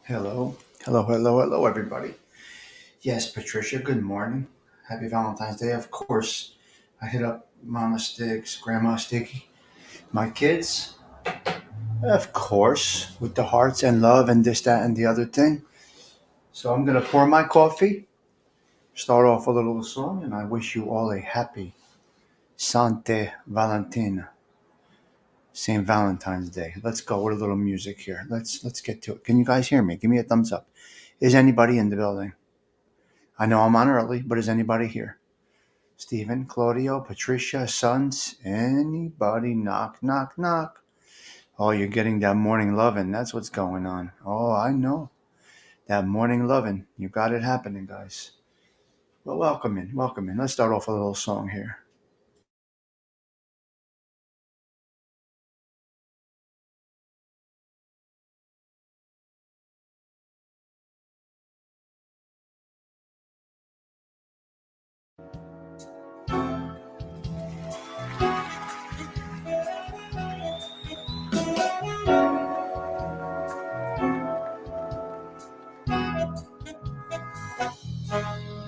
Hello, hello, everybody. Yes, Patricia, good morning. Happy Valentine's Day. Of course, I hit up Mama Stigs, Grandma Sticky, my kids, of course, with the hearts and love and this, that, and the other thing. So I'm going to pour my coffee, start off a little song, and I wish you all a happy Sante Valentina, St. Valentine's Day. Let's go with a little music here. Let's get to it. Can you guys hear me? Give me a thumbs up. Is anybody in the building? I know I'm on early, but is anybody here? Stephen, Claudio, Patricia, sons, anybody? Knock, knock, knock. Oh, you're getting that morning loving. That's what's going on. Oh, I know. That morning loving. You got it happening, guys. Well, welcome in. Welcome in. Let's start off with a little song here.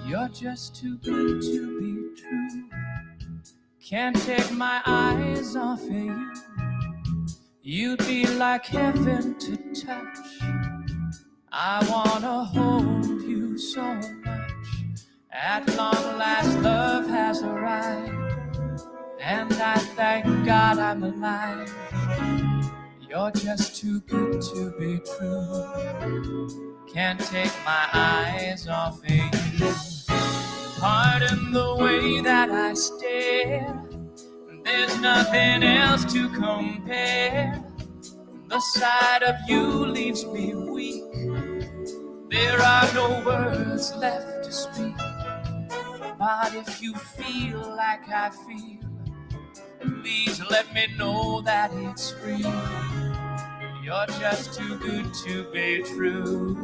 You're just too good to be true. Can't take my eyes off of you. You'd be like heaven to touch. I wanna hold you so much. At long last, love has arrived, and I thank God I'm alive. You're just too good to be true. Can't take my eyes off of you. Pardon the way that I stare. There's nothing else to compare. The sight of you leaves me weak. There are no words left to speak. But if you feel like I feel, please let me know that it's real. You're just too good to be true.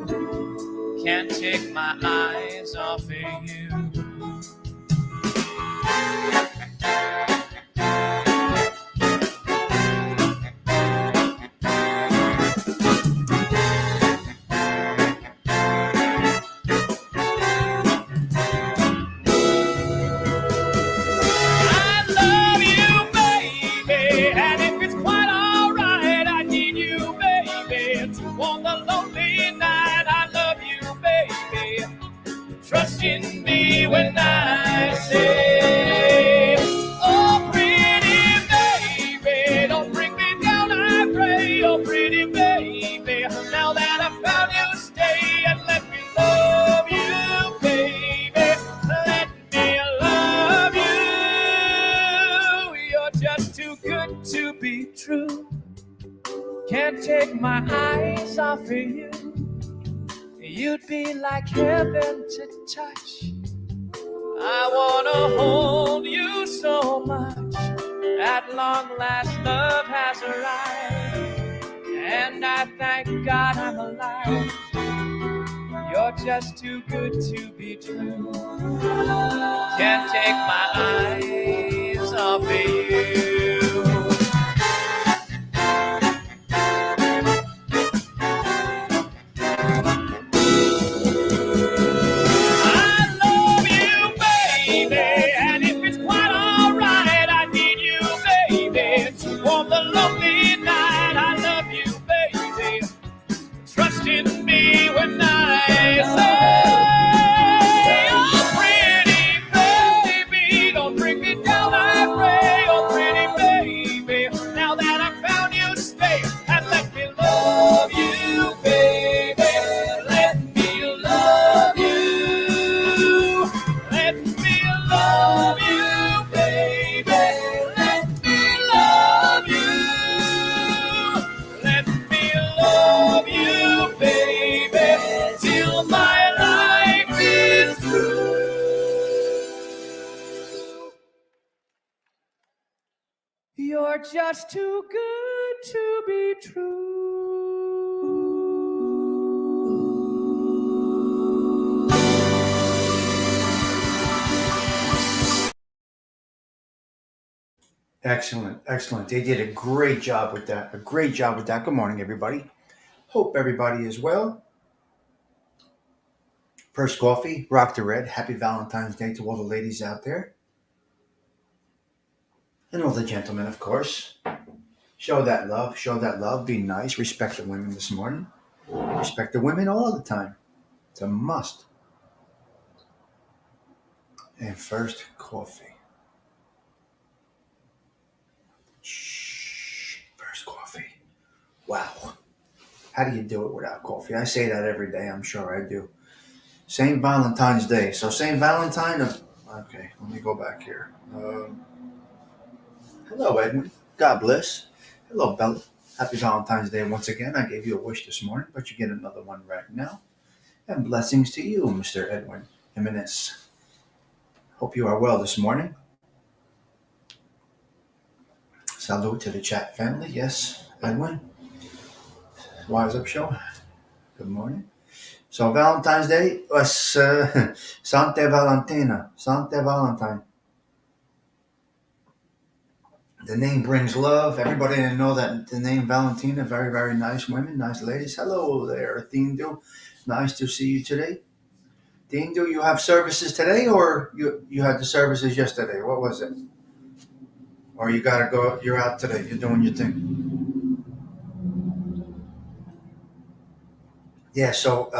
Can't take my eyes off of you. I love you, baby, and if it's quite alright, I need you, baby, to warm the lonely night. I love you, baby. Trust in me when I say, oh, pretty baby, don't bring me down, I pray. Oh, pretty baby, now that I found you, stay and let me love you, baby. Let me love you. You're just too good to be true. Can't take my eyes off of you. You'd be like heaven to touch. I wanna hold you so much. At long last, love has arrived, and I thank God I'm alive. You're just too good to be true. Can't take my eyes off of you. I love you, baby, and if it's quite alright, I need you, baby, to warm the lonely night. I love you, baby. Trust in me when I say, oh, pretty baby, don't bring me down, I pray. Oh, pretty baby, now that I found you, stay and let me love you, baby. Let me love you. Let me love you, baby. Let me love you. Let me love you, baby, till my life is through. You're just too good to be true. Excellent, excellent. They did a great job with that. A great job with that. Good morning, everybody. Hope everybody is well. First coffee, rock the red. Happy Valentine's Day to all the ladies out there. And all the gentlemen, of course. Show that love. Show that love. Be nice. Respect the women this morning. Respect the women all the time. It's a must. And first coffee. Shh. First coffee. Wow. How do you do it without coffee? I say that every day. I'm sure I do. St. Valentine's Day. So St. Valentine. Okay, let me go back here. Hello, Edwin. God bless. Hello, Bella. Happy Valentine's Day once again. I gave you a wish this morning, but you get another one right now. And blessings to you, Mr. Edwin Jimenez. Hope you are well this morning. Salute to the chat family. Yes, Edwin. Wise Up Show. Good morning. So Valentine's Day was Santa Valentina. Santa Valentine. The name brings love. Everybody know that the name Valentina. Very, very nice women, nice ladies. Hello there, Thindu. Nice to see you today. Thindu, you have services today, or you had the services yesterday? What was it? Or you gotta go? You're out today. You're doing your thing. Yeah. So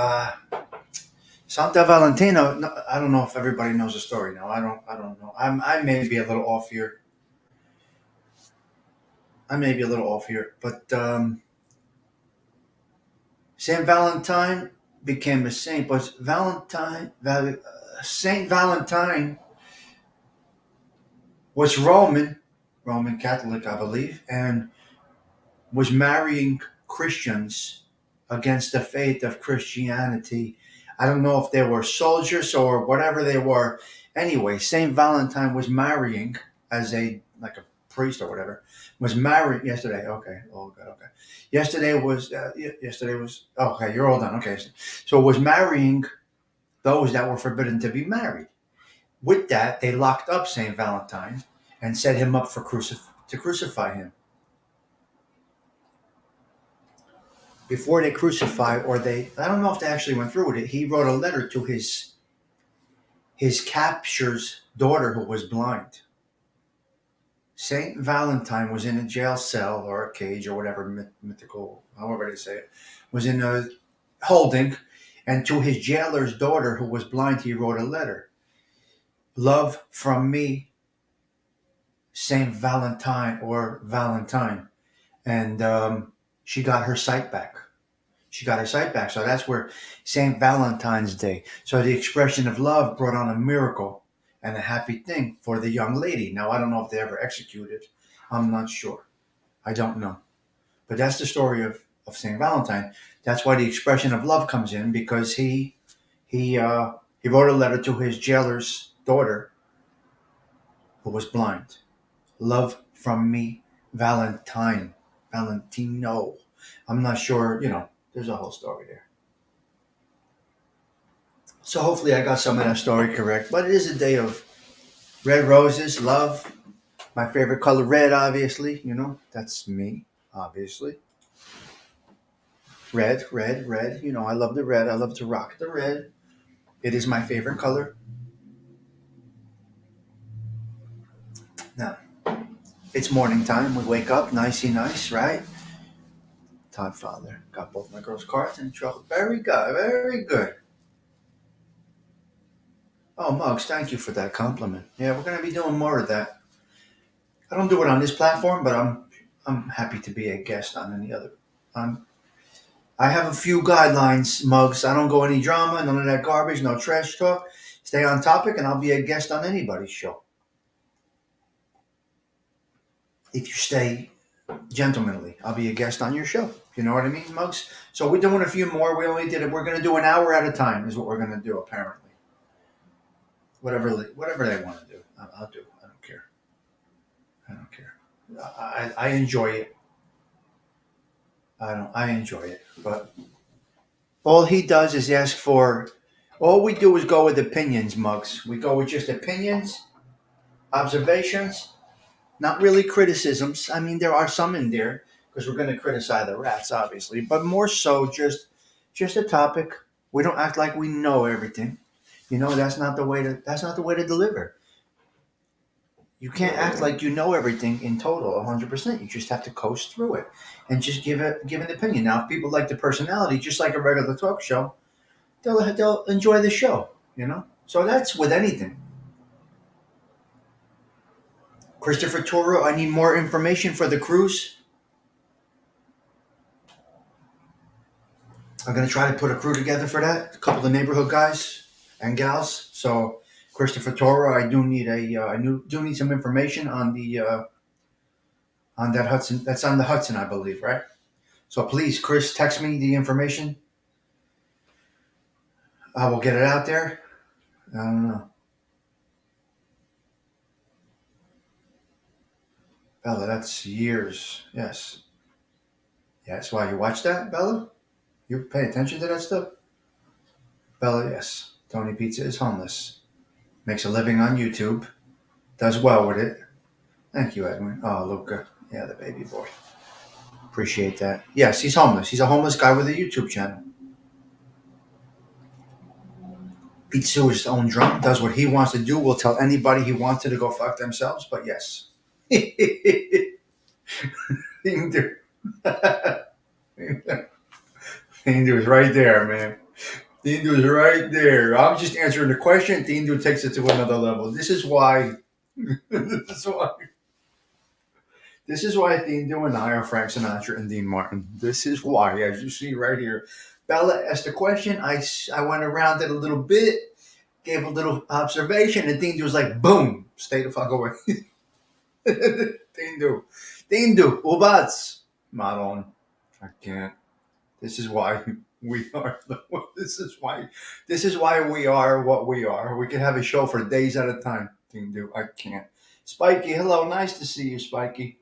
Santa Valentina. No, I don't know if everybody knows the story now. I don't know. I may be a little off here. But Saint Valentine became a saint, but Saint Valentine was Roman Catholic, I believe, and was marrying Christians against the faith of Christianity. I don't know if they were soldiers or whatever they were. Anyway, Saint Valentine was marrying as a like a priest or whatever. Was married yesterday. Okay, oh good. Okay, yesterday was okay. You're all done. Okay, so was marrying those that were forbidden to be married. With that, they locked up Saint Valentine and set him up for to crucify him. Before they crucified, or I don't know if they actually went through with it. He wrote a letter to his captured's daughter who was blind. Saint Valentine was in a jail cell or a cage or whatever mythical, however they say it, was in a holding, and to his jailer's daughter who was blind, he wrote a letter. Love from me, Saint Valentine or Valentine, and she got her sight back. So that's where St. Valentine's Day. So the expression of love brought on a miracle and a happy thing for the young lady. Now, I don't know if they ever executed. I'm not sure. I don't know. But that's the story of St. Valentine. That's why the expression of love comes in, because he wrote a letter to his jailer's daughter who was blind. Love from me, Valentino. I'm not sure, there's a whole story there. So hopefully I got some of that story correct. But it is a day of red roses, love. My favorite color, red, obviously. That's me, obviously. Red, red, red. I love the red. I love to rock the red. It is my favorite color. Now, it's morning time. We wake up, nicey nice, right? Todd Father. Got both my girls' cards in the truck. Very good, very good. Oh, Muggs, thank you for that compliment. Yeah, we're going to be doing more of that. I don't do it on this platform, but I'm happy to be a guest on any other. I have a few guidelines, Muggs. I don't go any drama, none of that garbage, no trash talk. Stay on topic, and I'll be a guest on anybody's show. If you stay gentlemanly, I'll be a guest on your show. You know what I mean, Muggs? So we're doing a few more. We only did it. We're going to do an hour at a time is what we're going to do, apparently. Whatever they want to do, I'll do. I don't care. I enjoy it. I enjoy it. But all he does is ask for. All we do is go with opinions, Muggs. We go with just opinions, observations, not really criticisms. I mean, there are some in there because we're going to criticize the rats, obviously, but more so just a topic. We don't act like we know everything. That's not the way to deliver. You can't act like you know everything in total, 100%. You just have to coast through it and just give an opinion. Now, if people like the personality, just like a regular talk show, they'll enjoy the show. So that's with anything. Christopher Toro, I need more information for the cruise. I'm gonna try to put a crew together for that. A couple of neighborhood guys and gals. So, Christopher Toro, I do need do need some information on that Hudson. That's on the Hudson, I believe, right? So please, Chris, text me the information. I will get it out there. I don't know, Bella. That's years. Yes, yes. Why you watch that, Bella? You pay attention to that stuff, Bella? Yes. Tony Pizza is homeless. Makes a living on YouTube. Does well with it. Thank you, Edwin. Oh, Luca. Yeah, the baby boy. Appreciate that. Yes, he's homeless. He's a homeless guy with a YouTube channel. Beats to his own drum. Does what he wants to do. Will tell anybody he wants to go fuck themselves. But yes. Tindu. Tindu is right there, man. Tindu is right there. I'm just answering the question. Tindu takes it to another level. This is why. This is why. This is why Tindu and I are Frank Sinatra and Dean Martin. This is why, as you see right here. Bella asked the question. I went around it a little bit, gave a little observation, and Tindu was like, boom, stay the fuck away. Tindu. Tindu. Ubats. Maron. I can't. This is why we are. This is why. This is why we are what we are. We can have a show for days at a time. Tindu. I can't. Spiky. Hello. Nice to see you, Spiky.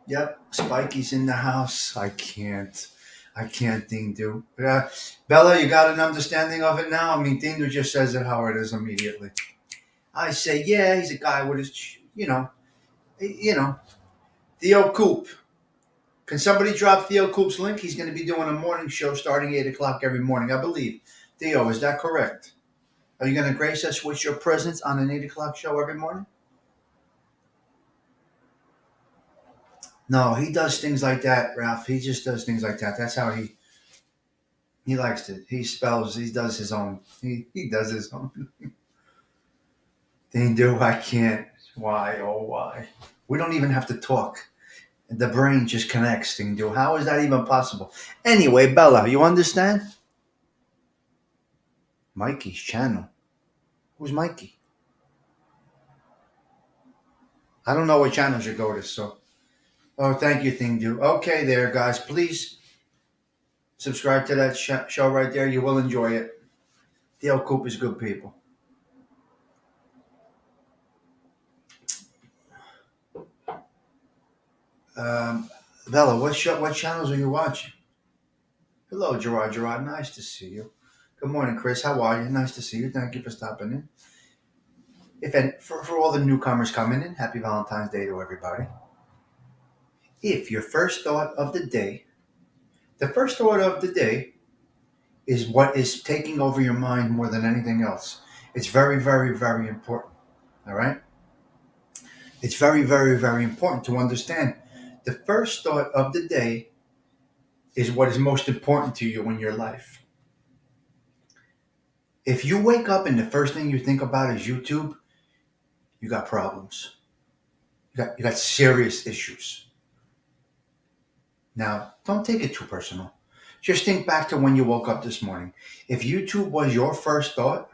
Yep, Spiky's in the house. I can't. I can't, Tindu. Bella, you got an understanding of it now? I mean, Tindu just says it how it is immediately. I say, yeah, he's a guy with his, Theo Coop. Can somebody drop Theo Coop's link? He's going to be doing a morning show starting 8 o'clock every morning, I believe. Theo, is that correct? Are you going to grace us with your presence on an 8 o'clock show every morning? No, he does things like that, Ralph. He just does things like that. That's how he likes it. He does his own. He does his own. They do. I can't. Why? Oh, why? We don't even have to talk. The brain just connects. Thing do. How is that even possible? Anyway, Bella, you understand? Mikey's channel. Who's Mikey? I don't know what channel you go to. So, oh, thank you, Thing Do. Okay, there, guys. Please subscribe to that show right there. You will enjoy it. Theo Coop is good people. Um, Bella, what channels are you watching? Hello, Gerard. Gerard, nice to see you. Good morning, Chris. How are you? Nice to see you. Thank you for stopping in. For all the newcomers coming in, happy Valentine's Day to everybody. If your first thought of the first thought of the day is what is taking over your mind more than anything else. It's very, very, very important. All right? It's very, very, very important to understand the first thought of the day is what is most important to you in your life. If you wake up and the first thing you think about is YouTube, you got problems. You got serious issues. Now, don't take it too personal. Just think back to when you woke up this morning. If YouTube was your first thought,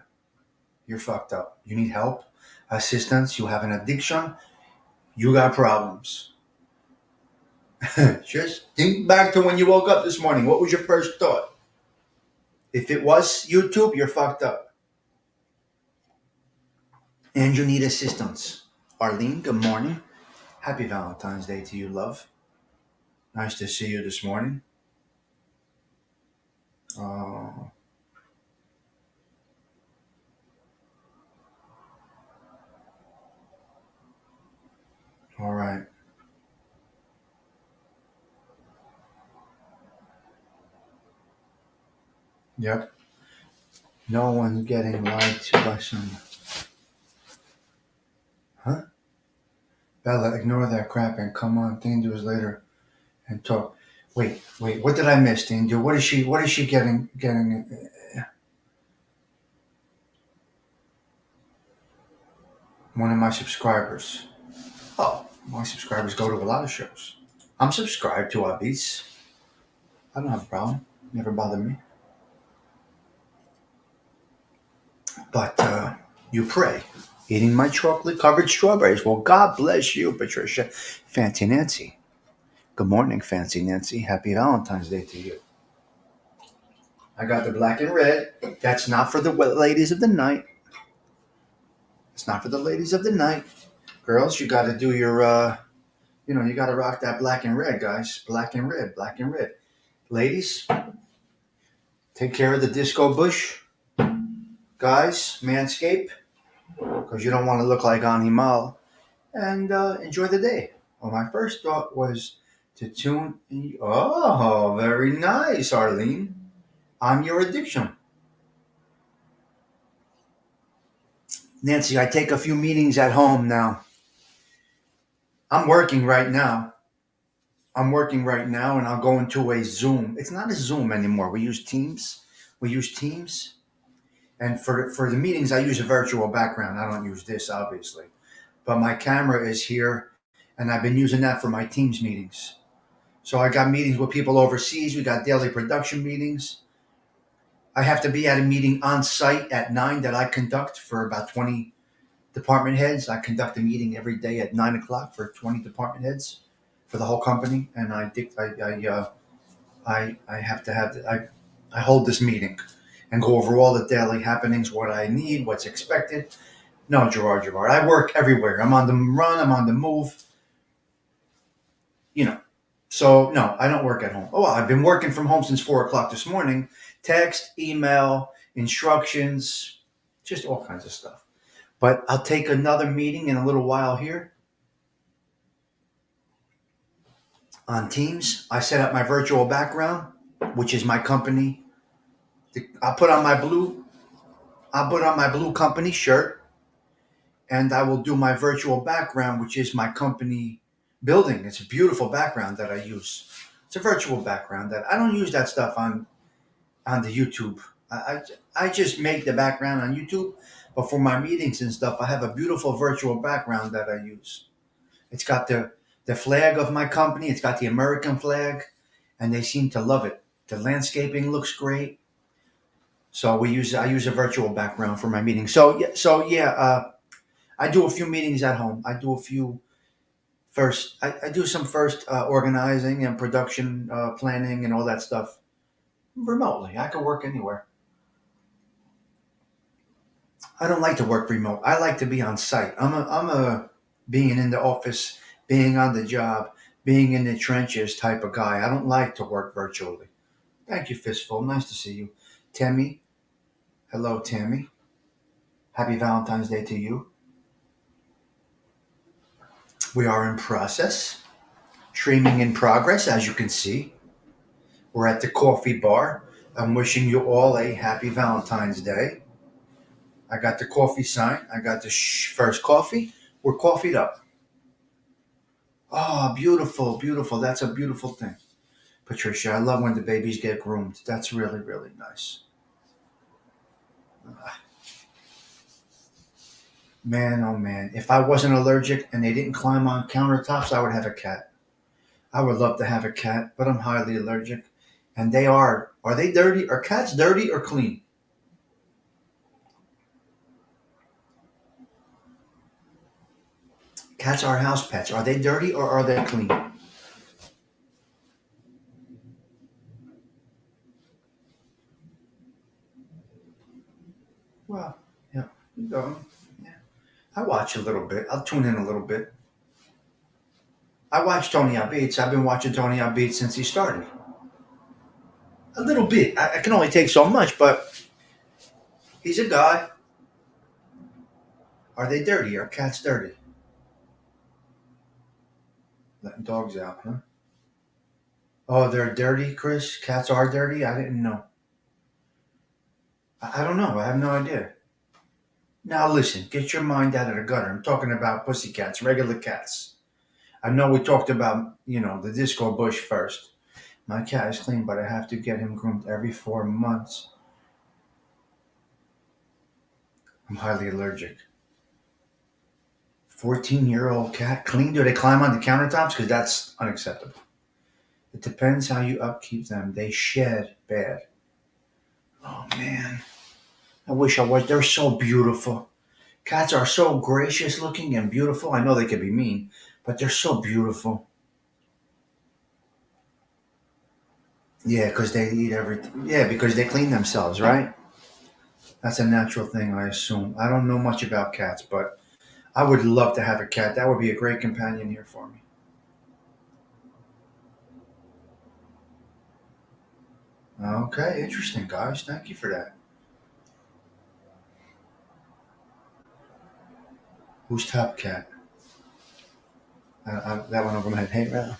you're fucked up. You need help, assistance, you have an addiction, you got problems. Just think back to when you woke up this morning. What was your first thought? If it was YouTube, you're fucked up. And you need assistance. Arlene, good morning. Happy Valentine's Day to you, love. Nice to see you this morning. All right. Yep. No one's getting lied to by someone. Huh? Bella, ignore that crap and come on, thing to us later and talk. Wait, what did I miss, Dean? What is she getting one of my subscribers? Oh, my subscribers go to a lot of shows. I'm subscribed to our beats. I don't have a problem. Never bothered me. But you pray. Eating my chocolate covered strawberries. Well, God bless you, Patricia. Fancy Nancy. Good morning, Fancy Nancy. Happy Valentine's Day to you. I got the black and red. That's not for the ladies of the night. It's not for the ladies of the night. Girls, you got to do your, you got to rock that black and red, guys. Black and red, black and red. Ladies, take care of the disco bush. Guys, manscape, because you don't want to look like Animal. And enjoy the day. Well, my first thought was to tune in. Oh, very nice, Arlene. I'm your addiction. Nancy, I take a few meetings at home now. I'm working right now. And I'll go into a Zoom. It's not a Zoom anymore. We use Teams. And for the meetings, I use a virtual background. I don't use this, obviously. But my camera is here, and I've been using that for my Teams meetings. So I got meetings with people overseas. We got daily production meetings. I have to be at a meeting on site at 9 that I conduct for about 20 department heads. I conduct a meeting every day at 9 o'clock for 20 department heads for the whole company. And I have to have, I hold this meeting and go over all the daily happenings, what I need, what's expected. No, Gerard. I work everywhere. I'm on the run. I'm on the move. You know. So no, I don't work at home. Oh, well, I've been working from home since 4 o'clock this morning. Text, email, instructions, just all kinds of stuff. But I'll take another meeting in a little while here on Teams. I set up my virtual background, which is my company. I'll put on my blue company shirt, and I will do my virtual background, which is my company building. It's a beautiful background that I use. It's a virtual background that I don't use that stuff on the YouTube. I just make the background on YouTube, but for my meetings and stuff, I have a beautiful virtual background that I use. It's got the flag of my company. It's got the American flag, and they seem to love it. The landscaping looks great. So I use a virtual background for my meetings. I do a few meetings at home. I do a few first. I do some first organizing and production planning and all that stuff remotely. I can work anywhere. I don't like to work remote. I like to be on site. I'm a being in the office, being on the job, being in the trenches type of guy. I don't like to work virtually. Thank you, Fistful. Nice to see you. Tammy. Hello, Tammy. Happy Valentine's Day to you. We are in process. Streaming in progress, as you can see. We're at the coffee bar. I'm wishing you all a happy Valentine's Day. I got the coffee sign. I got the first coffee. We're coffeeed up. Oh, beautiful, beautiful. That's a beautiful thing. Patricia, I love when the babies get groomed. That's really, really nice. Man, oh man. If I wasn't allergic and they didn't climb on countertops, I would have a cat. I would love to have a cat, but I'm highly allergic. And they are they dirty? Are cats dirty or clean? Cats are house pets. Are they dirty or are they clean? Well, yeah, you go. Yeah. I watch a little bit. I'll tune in a little bit. I watch Tony Abate. I've been watching Tony Abate since he started. A little bit. I can only take so much, but he's a guy. Are they dirty? Are cats dirty? Letting dogs out, huh? Oh, they're dirty, Chris? Cats are dirty? I didn't know. I don't know. I have no idea. Now listen, get your mind out of the gutter. I'm talking about pussycats, regular cats. I know we talked about, the disco bush first. My cat is clean, but I have to get him groomed every 4 months. I'm highly allergic. 14-year-old cat clean? Do they climb on the countertops? Because that's unacceptable. It depends how you upkeep them. They shed bad. Oh man, I wish I was. They're so beautiful. Cats are so gracious looking and beautiful. I know they can be mean, but they're so beautiful. Yeah, because they eat everything. Yeah, because they clean themselves, right? That's a natural thing, I assume. I don't know much about cats, but I would love to have a cat. That would be a great companion here for me. Okay, interesting, guys. Thank you for that. Who's Top Cat? That one over my head. Hey,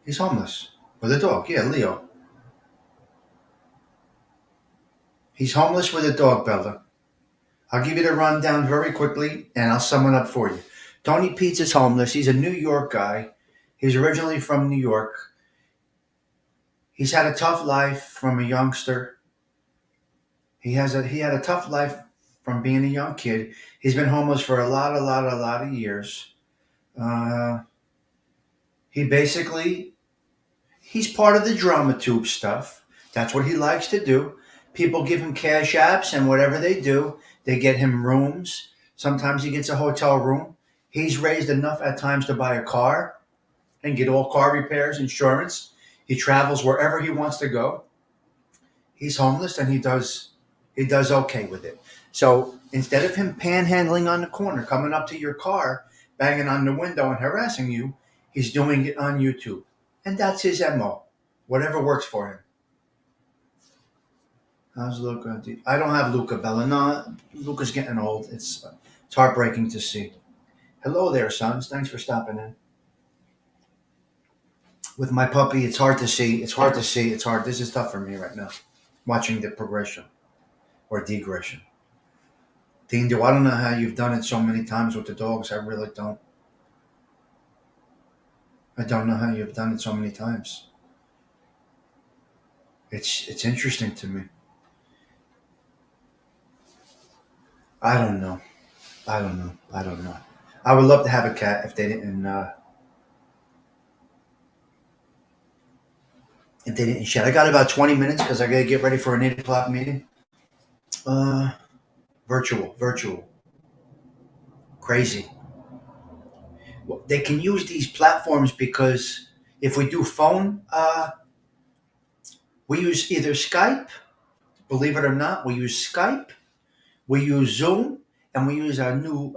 he's homeless with a dog. Yeah, Leo. He's homeless with a dog, Bella. I'll give you the rundown very quickly, and I'll sum it up for you. Tony Pete's is homeless. He's a New York guy. He's originally from New York. He's had a tough life from a youngster. He had a tough life from being a young kid. He's been homeless for a lot of years. Uh, he basically he's part of the drama tube stuff. That's what he likes to do. People give him cash apps, and whatever they do, they get him rooms. Sometimes he gets a hotel room. He's raised enough at times to buy a car and get all car repairs, insurance. He travels wherever he wants to go. He's homeless, and he does okay with it. So instead of him panhandling on the corner, coming up to your car, banging on the window and harassing you, he's doing it on YouTube, and that's his mo. Whatever works for him. How's Luca? I don't have Luca Bella. No, Luca's getting old. It's heartbreaking to see. Hello there, sons. Thanks for stopping in. With my puppy, it's hard to see. It's hard to see. It's hard. This is tough for me right now. Watching the progression or degression. Dean, I don't know how you've done it so many times with the dogs. I really don't. I don't know how you've done it so many times. It's interesting to me. I don't know. I don't know. I don't know. I would love to have a cat if they didn't shed. I got about 20 minutes because I gotta get ready for an 8 o'clock meeting. Uh, virtual, crazy. Well, they can use these platforms because if we do phone, we use either Skype. Believe it or not, we use Skype. We use Zoom, and we use our new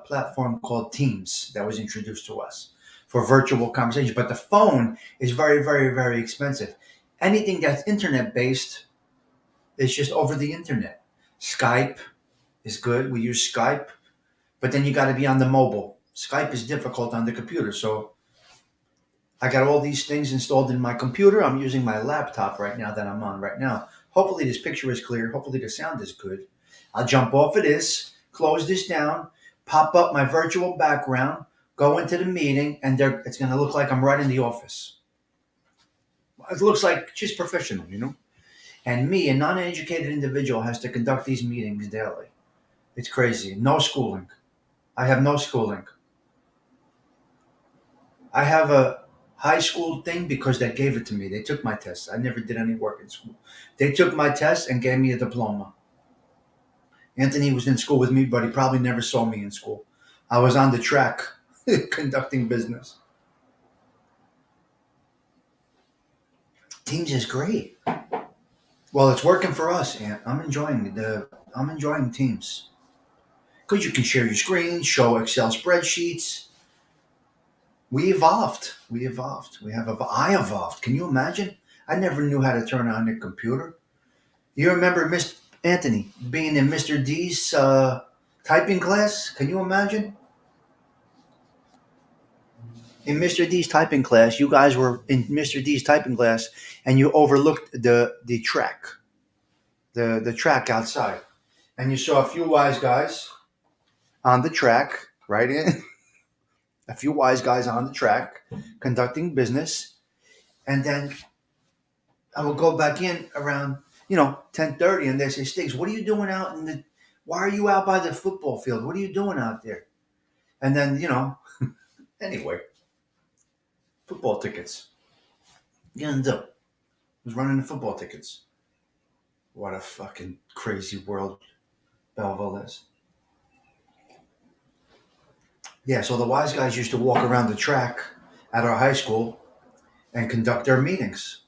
platform called Teams that was introduced to us for virtual conversations. But the phone is very, very, very expensive. Anything that's internet based is just over the internet. Skype is good. We use Skype, but then you got to be on the mobile. Skype is difficult on the computer. So I got all these things installed in my computer. I'm using my laptop right now that I'm on right now. Hopefully, this picture is clear. Hopefully, the sound is good. I'll jump off of this, close this down, pop up my virtual background, go into the meeting, and it's going to look like I'm right in the office. It looks like just professional. And me, a non educated individual, has to conduct these meetings daily. It's crazy. No schooling. I have no schooling. I have a high school thing because they gave it to me. They took my test. I never did any work in school. They took my test and gave me a diploma. Anthony was in school with me, but he probably never saw me in school. I was on the track conducting business. Teams is great. Well, it's working for us, and I'm enjoying Teams because you can share your screen, show Excel spreadsheets. We evolved. We evolved. I evolved. Can you imagine? I never knew how to turn on the computer. You remember Mr. Anthony being in Mr. D's typing class? Can you imagine? in Mr. D's typing class, you guys were in Mr. D's typing class, and you overlooked the track, the track outside, and you saw a few wise guys on the track, right in a few wise guys on the track conducting business, and then I would go back in around 10:30, and they say, Stigs, what are you doing out in the? Why are you out by the football field? What are you doing out there? And then anyway, football tickets. You gonna do? Was running the football tickets. What a fucking crazy world Belleville is. Yeah, so the wise guys used to walk around the track at our high school and conduct their meetings.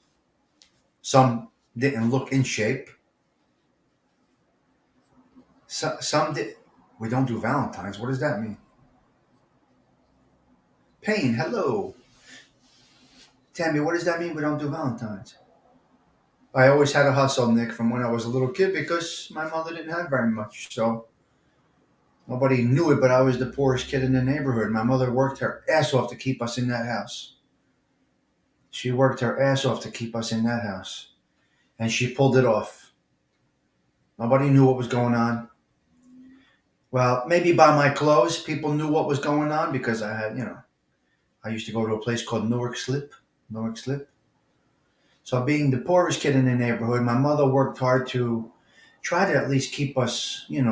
Some didn't look in shape. Some did. We don't do Valentines. What does that mean? Pain, hello. Tammy, what does that mean we don't do Valentines? I always had a hustle, Nick, from when I was a little kid because my mother didn't have very much. So nobody knew it, but I was the poorest kid in the neighborhood. My mother worked her ass off to keep us in that house. She worked her ass off to keep us in that house. And she pulled it off. Nobody knew what was going on. Well, maybe by my clothes, people knew what was going on because I used to go to a place called Newark Slip. Newark Slip. So being the poorest kid in the neighborhood, my mother worked hard to try to at least keep us, in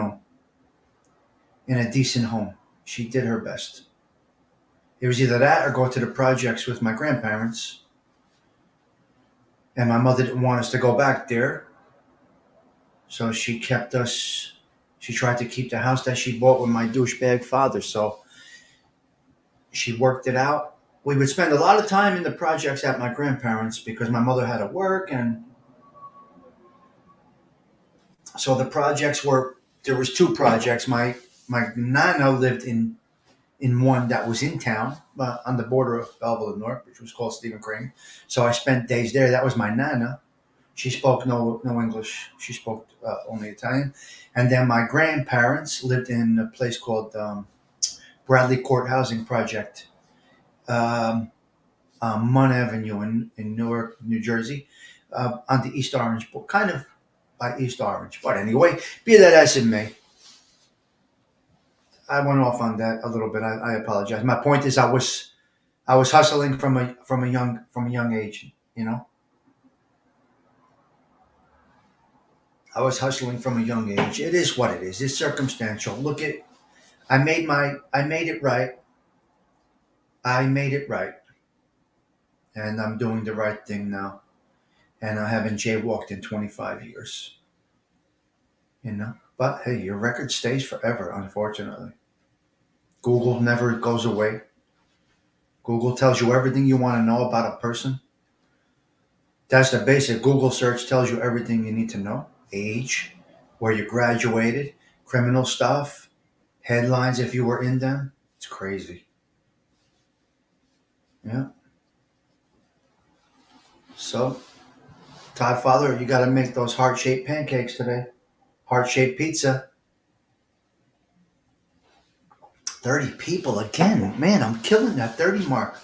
a decent home. She did her best. It was either that or go to the projects with my grandparents. And my mother didn't want us to go back there. So she kept us, she tried to keep the house that she bought with my douchebag father. So she worked it out. We would spend a lot of time in the projects at my grandparents because my mother had to work. And so the projects there was two projects. My nana lived in one that was in town on the border of Belleville and North, which was called Stephen Crane. So I spent days there. That was my nana. She spoke no English. She spoke only Italian. And then my grandparents lived in a place called Bradley Court Housing Project on Munn Avenue in Newark, New Jersey, on the East Orange, kind of by East Orange. But anyway, be that as it may, I went off on that a little bit. I apologize. My point is, I was hustling from a young age. I was hustling from a young age. It is what it is. It's circumstantial. Look at, I made it right. I made it right, and I'm doing the right thing now. And I haven't jaywalked in 25 years. But hey, your record stays forever. Unfortunately, Google never goes away. Google tells you everything you want to know about a person. That's the basic. Google search tells you everything you need to know. Age, where you graduated, criminal stuff, headlines if you were in them. It's crazy. Yeah. So, Todd Father, you got to make those heart-shaped pancakes today. Heart-shaped pizza. 30 people again. Man, I'm killing that 30 mark.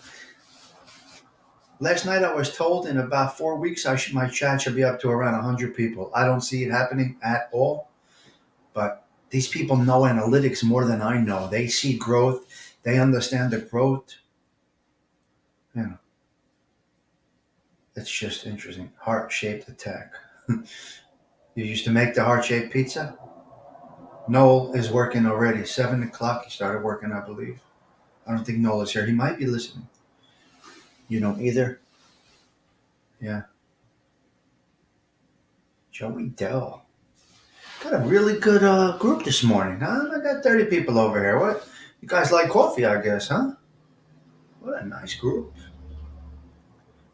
Last night I was told in about 4 weeks my chat should be up to around 100 people. I don't see it happening at all. But these people know analytics more than I know. They see growth. They understand the growth. It's just interesting. Heart-shaped attack. You used to make the heart-shaped pizza? Noel is working already. 7 o'clock he started working, I believe. I don't think Noel is here. He might be listening. You don't either? Yeah. Joey Dell. Got a really good group this morning, huh? I got 30 people over here. What? You guys like coffee, I guess, huh? What a nice group.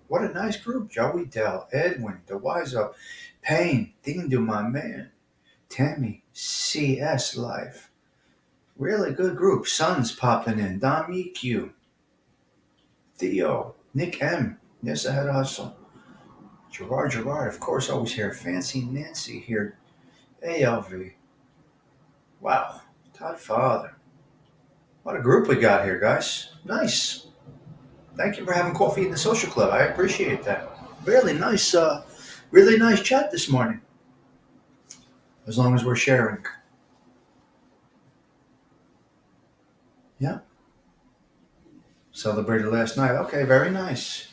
What a nice group. Joey Dell, Edwin, The Wise Up, Payne, Dindu, my man, Tammy, CS Life. Really good group. Sons popping in. Dom EQ, Theo, Nick M. Yes, I had a hustle. Gerard, of course, always here. Fancy Nancy here. ALV. Wow. Todd Father. What a group we got here, guys. Nice. Thank you for having coffee in the social club. I appreciate that. Really nice chat this morning. As long as we're sharing. Yeah. Celebrated last night. Okay, very nice.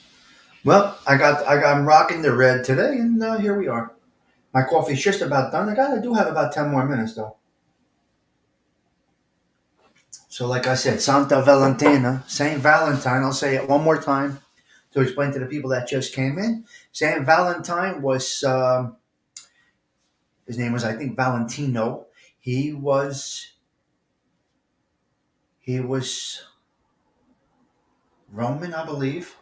Well, I'm rocking the red today, and here we are. My coffee's just about done. I do have about 10 more minutes though. So, like I said, Santa Valentina, Saint Valentine. I'll say it one more time to explain to the people that just came in. Saint Valentine was his name was, I think, Valentino. He was he was Roman, I believe,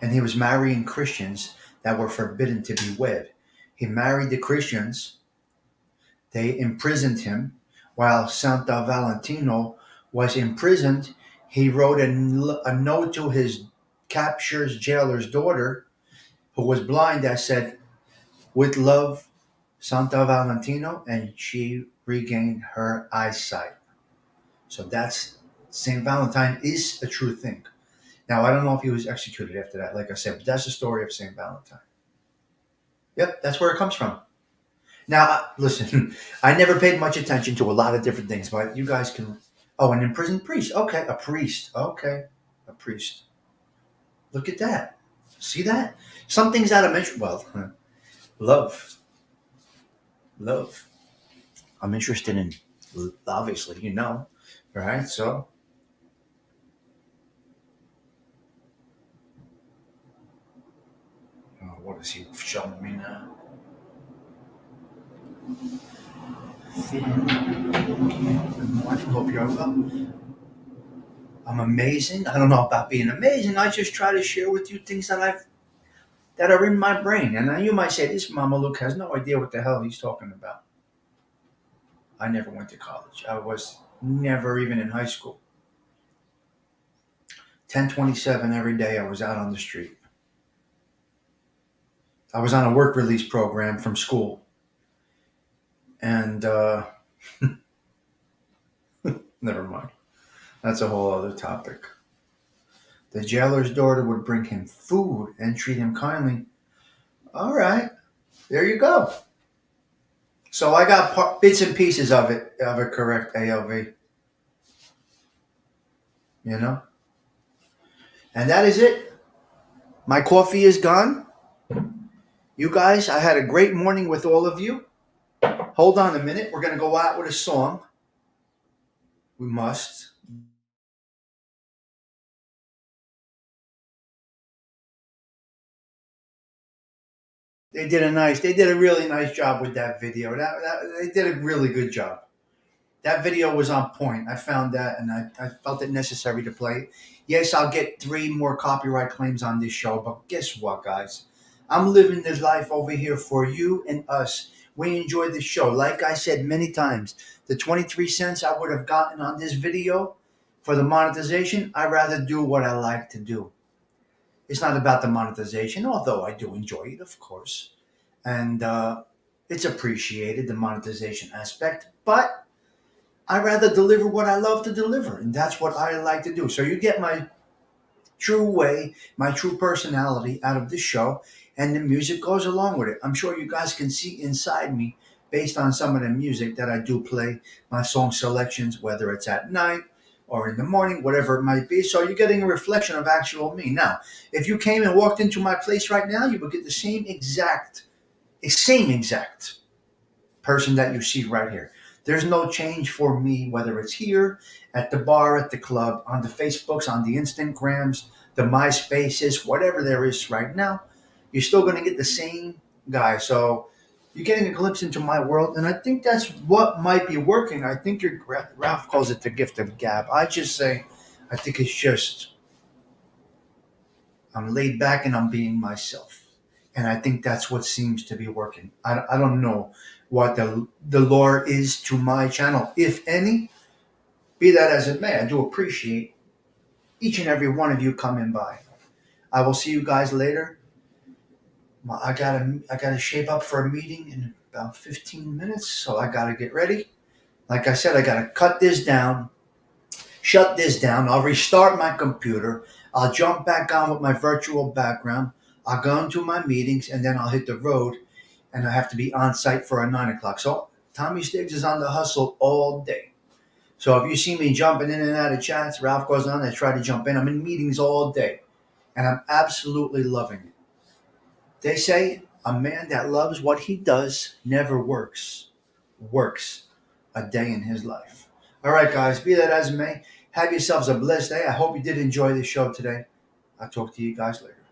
and he was marrying Christians that were forbidden to be wed. He married the Christians. They imprisoned him while Santa Valentino was imprisoned. He wrote a note to his capture's jailer's daughter, who was blind, that said, "With love, Santa Valentino," and she regained her eyesight. So that's Saint Valentine is a true thing. Now I don't know if he was executed after that, like I said, but that's the story of Saint Valentine. Yep, that's where it comes from. Now, listen, I never paid much attention to a lot of different things, but you guys can. Oh, an imprisoned priest. Okay, a priest. Okay, a priest. Look at that. See that? Some things out of mention. Well, love, love. I'm interested in, obviously, right? So, what is he showing me now? I hope you're well. I'm amazing. I don't know about being amazing. I just try to share with you things that are in my brain. And now you might say, this Mama Luke has no idea what the hell he's talking about. I never went to college. I was never even in high school. 10:27 every day I was out on the street. I was on a work release program from school. And never mind. That's a whole other topic. The jailer's daughter would bring him food and treat him kindly. All right, there you go. So I got bits and pieces of it correct, ALV. You know, and that is it. My coffee is gone. You guys, I had a great morning with all of you. Hold on a minute. We're gonna go out with a song. We must. They did a really nice job with that video. They did a really good job. That video was on point. I found that, and I felt it necessary to play it. Yes, I'll get 3 more copyright claims on this show, but guess what, guys? I'm living this life over here for you and us. We enjoy the show. Like I said many times, the 23 cents I would have gotten on this video for the monetization, I'd rather do what I like to do. It's not about the monetization, although I do enjoy it, of course. And it's appreciated, the monetization aspect. But I rather deliver what I love to deliver, and that's what I like to do. So you get my true way, my true personality out of this show, and the music goes along with it. I'm sure you guys can see inside me based on some of the music that I do play, my song selections, whether it's at night or in the morning, whatever it might be. So you're getting a reflection of actual me. Now, if you came and walked into my place right now, you would get the same exact person that you see right here. There's no change for me, whether it's here, at the bar, at the club, on the Facebooks, on the Instagrams, the MySpaces, whatever there is right now. You're still going to get the same guy. So you're getting a glimpse into my world, and I think that's what might be working. I think Ralph calls it the gift of gab. I just say, I think it's just I'm laid back and I'm being myself. And I think that's what seems to be working. I don't know what the lore is to my channel, if any. Be that as it may, I do appreciate each and every one of you coming by. I will see you guys later. I gotta shape up for a meeting in about 15 minutes, so I gotta get ready. Like I said, I gotta cut this down, shut this down. I'll restart my computer. I'll jump back on with my virtual background. I'll go into my meetings, and then I'll hit the road, and I have to be on site for a 9 o'clock. So Tommy Stiggs is on the hustle all day. So if you see me jumping in and out of chats, Ralph goes on, I try to jump in. I'm in meetings all day, and I'm absolutely loving it. They say a man that loves what he does never works a day in his life. All right, guys, be that as it may, have yourselves a blessed day. I hope you did enjoy the show today. I'll talk to you guys later.